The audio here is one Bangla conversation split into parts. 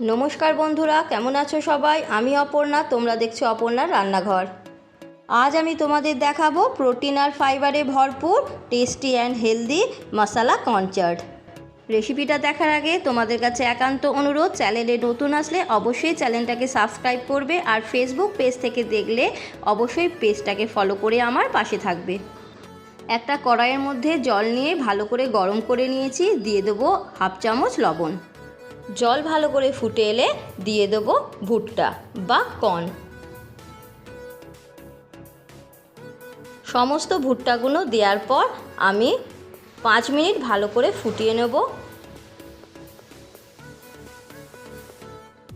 নমস্কার বন্ধুরা, কেমন আছো সবাই? আমি অপর্ণা, তোমরা দেখছো অপর্ণার রান্নাঘর। আজ আমি তোমাদের দেখাবো প্রোটিন আর ফাইবারে ভরপুর tasty and healthy masala corn chaat. রেসিপিটা দেখার আগে তোমাদের কাছে একান্ত অনুরোধ, চ্যানেলে নতুন আসলে অবশ্যই চ্যানেলটাকে সাবস্ক্রাইব করবে, আর ফেসবুক পেজ থেকে দেখলে অবশ্যই পেজটাকে ফলো করে আমার পাশে থাকবে। একটা কড়াইয়ের মধ্যে জল নিয়ে ভালো করে গরম করে নিয়েছি, দিয়ে দেবো হাফ চামচ লবণ। জল ভালো করে ফুটে এলে দিয়ে দেবো ভুট্টা বা কর্ন। সমস্ত ভুট্টাগুলো দেওয়ার পর আমি 5 মিনিট ভালো করে ফুটিয়ে নেব।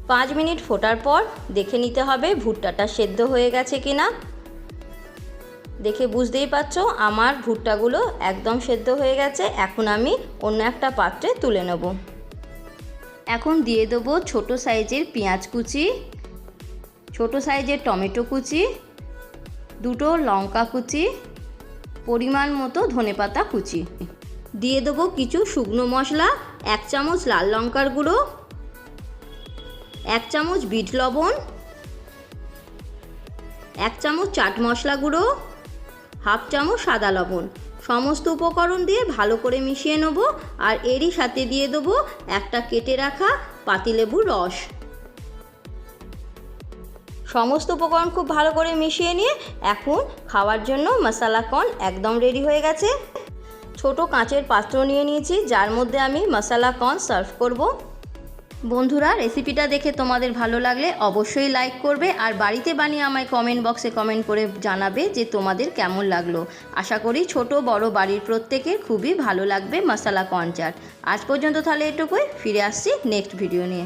5 মিনিট ফোটার পর দেখে নিতে হবে ভুট্টাটা সেদ্ধ হয়ে গেছে কিনা। দেখে বুঝতেই পারছো আমার ভুট্টাগুলো একদম সেদ্ধ হয়ে গেছে। এখন আমি অন্য একটা পাত্রে তুলে নেব। এখন দিয়ে দেবো ছোট সাইজের পেঁয়াজ কুচি, ছোট সাইজের টমেটো কুচি, দুটো লঙ্কা কুচি, পরিমাণ মতো ধনেপাতা কুচি। দিয়ে দেবো কিছু শুকনো মশলা, 1 চামচ লাল লঙ্কার গুঁড়ো, 1 চামচ বিট লবণ, 1 চামচ চাট মশলা গুঁড়ো, হাফ চামচ সাদা লবণ। সমস্ত উপকরণ দিয়ে ভালো করে মিশিয়ে নেব। আর এরই সাথে দিয়ে দেবো একটা কেটে রাখা পাতিলেবুর রস। সমস্ত উপকরণ খুব ভালো করে মিশিয়ে নিয়ে এখন খাওয়ার জন্য মশালা কর্ন একদম রেডি হয়ে গেছে। ছোট কাঁচের পাত্র নিয়ে নিয়েছি, যার মধ্যে আমি মশালা কর্ন সার্ভ করব। বন্ধুরা, রেসিপিটা দেখে তোমাদের ভালো লাগলে অবশ্যই লাইক করবে, আর বাড়িতে বানিয়ে আমায় কমেন্ট বক্সে কমেন্ট করে জানাবে যে তোমাদের কেমন লাগলো। আশা করি ছোট বড় বাড়ির প্রত্যেকের খুবই ভালো লাগবে মশালা কর্ন চাট। আজ পর্যন্ত তাহলে এটুকুই, ফিরে আসছি নেক্সট ভিডিও নিয়ে।